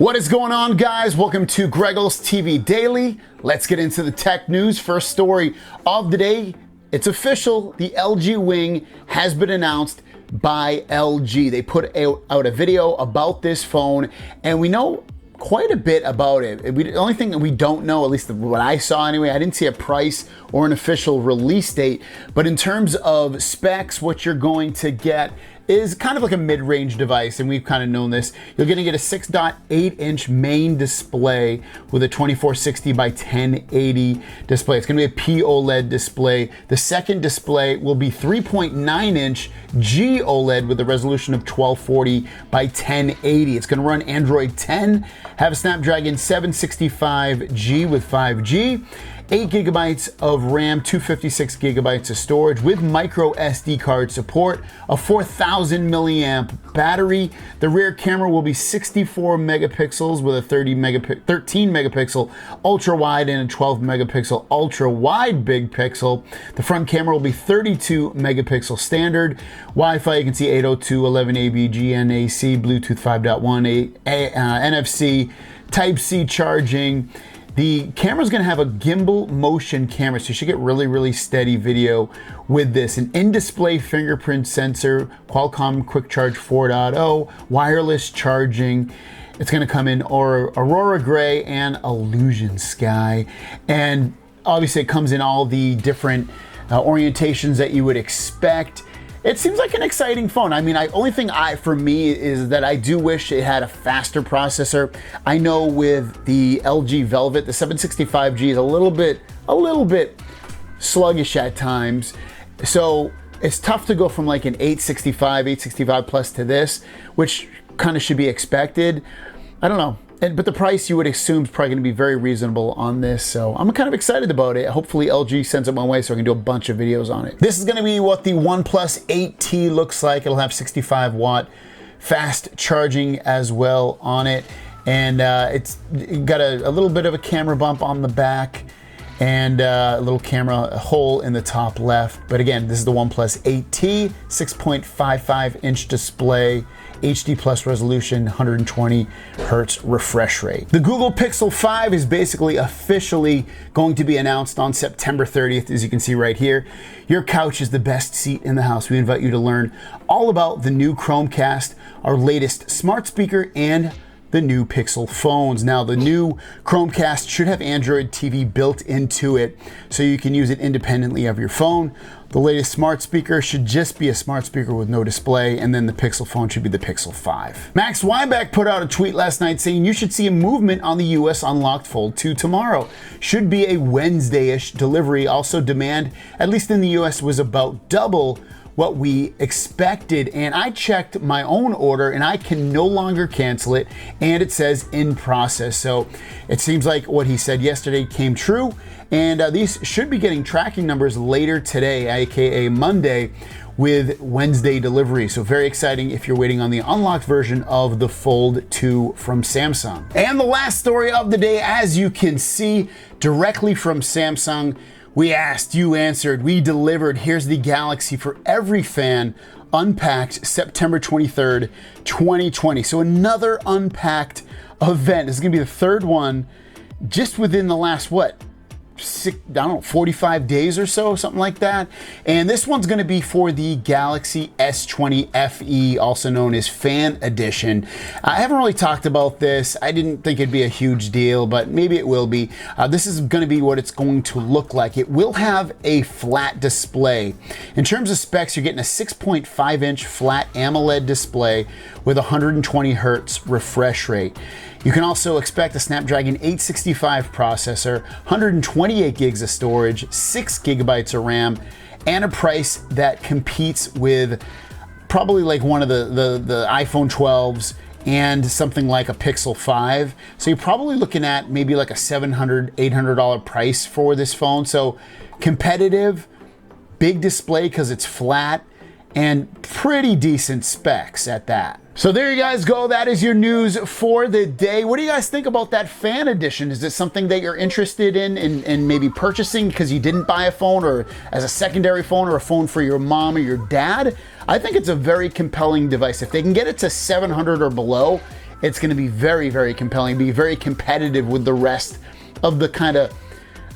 What is going on, guys? Welcome to Greggles TV Daily. Let's get into the tech news. First story of the day. It's official. The LG Wing has been announced by LG. They put out a video about this phone, and we know quite a bit about it. The only thing that we don't know, at least what I saw anyway, I didn't see a price or an official release date, but in terms of specs, what you're going to get is kind of like a mid-range device, and we've kind of known this. You're gonna get a 6.8-inch main display with a 2460 by 1080 display. It's gonna be a POLED display. The second display will be 3.9-inch GOLED with a resolution of 1240 by 1080. It's gonna run Android 10, have a Snapdragon 765G with 5G, 8 gigabytes of RAM, 256 gigabytes of storage with micro SD card support, a 4,000 milliamp battery. The rear camera will be 64 megapixels with a 13 megapixel ultra wide and a 12 megapixel ultra wide big pixel. The front camera will be 32 megapixel standard. Wi-Fi, you can see 802.11ab, GNAC, Bluetooth 5.1, NFC, Type-C charging. The camera's gonna have a gimbal motion camera, so you should get really steady video with this. An in-display fingerprint sensor, Qualcomm Quick Charge 4.0, wireless charging. It's gonna come in Aurora Gray and Illusion Sky. And obviously it comes in all the different orientations that you would expect. It seems like an exciting phone. I mean, only thing for me is that I do wish it had a faster processor. I know with the LG Velvet, the 765G is a little bit sluggish at times. So it's tough to go from like an 865 plus to this, which kind of should be expected. I don't know. But the price you would assume is probably gonna be very reasonable on this. So I'm kind of excited about it. Hopefully LG sends it my way so I can do a bunch of videos on it. This is gonna be what the OnePlus 8T looks like. It'll have 65 watt fast charging as well on it. And it's got a little bit of a camera bump on the back and a little camera hole in the top left. But again, this is the OnePlus 8T, 6.55-inch display, HD plus resolution, 120 hertz refresh rate. The Google Pixel 5 is basically officially going to be announced on September 30th, as you can see right here. Your couch is the best seat in the house. We invite you to learn all about the new Chromecast, our latest smart speaker, and the new Pixel phones. Now, the new Chromecast should have Android TV built into it, so you can use it independently of your phone. The latest smart speaker should just be a smart speaker with no display, and then the Pixel phone should be the Pixel 5. Max Weinbach put out a tweet last night saying you should see a movement on the US unlocked Fold2 tomorrow. Should be a Wednesday-ish delivery. Also, demand, at least in the US, was about double what we expected, and I checked my own order and I can no longer cancel it, and it says in process. So it seems like what he said yesterday came true, and these should be getting tracking numbers later today, aka Monday, with Wednesday delivery. So very exciting if you're waiting on the unlocked version of the Fold 2 from Samsung. And the last story of the day, as you can see, directly from Samsung. We asked, you answered, we delivered. Here's the Galaxy for every fan, Unpacked, September 23rd, 2020. So another Unpacked event. This is gonna be the third one just within the last, 45 days or so, something like that. And this one's gonna be for the Galaxy S20 FE, also known as Fan Edition. I haven't really talked about this. I didn't think it'd be a huge deal, but maybe it will be. This is gonna be what it's going to look like. It will have a flat display. In terms of specs, you're getting a 6.5-inch flat AMOLED display with 120 hertz refresh rate. You can also expect a Snapdragon 865 processor, 128 gigs of storage, 6 gigabytes of RAM, and a price that competes with probably like one of the iPhone 12s and something like a Pixel 5. So you're probably looking at maybe like a $700, $800 price for this phone. So competitive, big display because it's flat, and pretty decent specs at that. So there you guys go. That is your news for the day. What do you guys think about that Fan Edition? Is this something that you're interested in maybe purchasing because you didn't buy a phone, or as a secondary phone, or a phone for your mom or your dad? I think it's a very compelling device. If they can get it to 700 or below, it's going to be very, very compelling, be very competitive with the rest of the kind of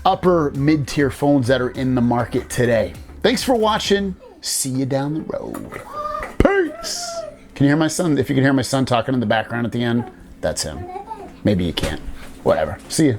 upper mid-tier phones that are in the market today. Thanks for watching. See you down the road. Peace. Can you hear my son? If you can hear my son talking in the background at the end, that's him. Maybe you can't. Whatever. See you.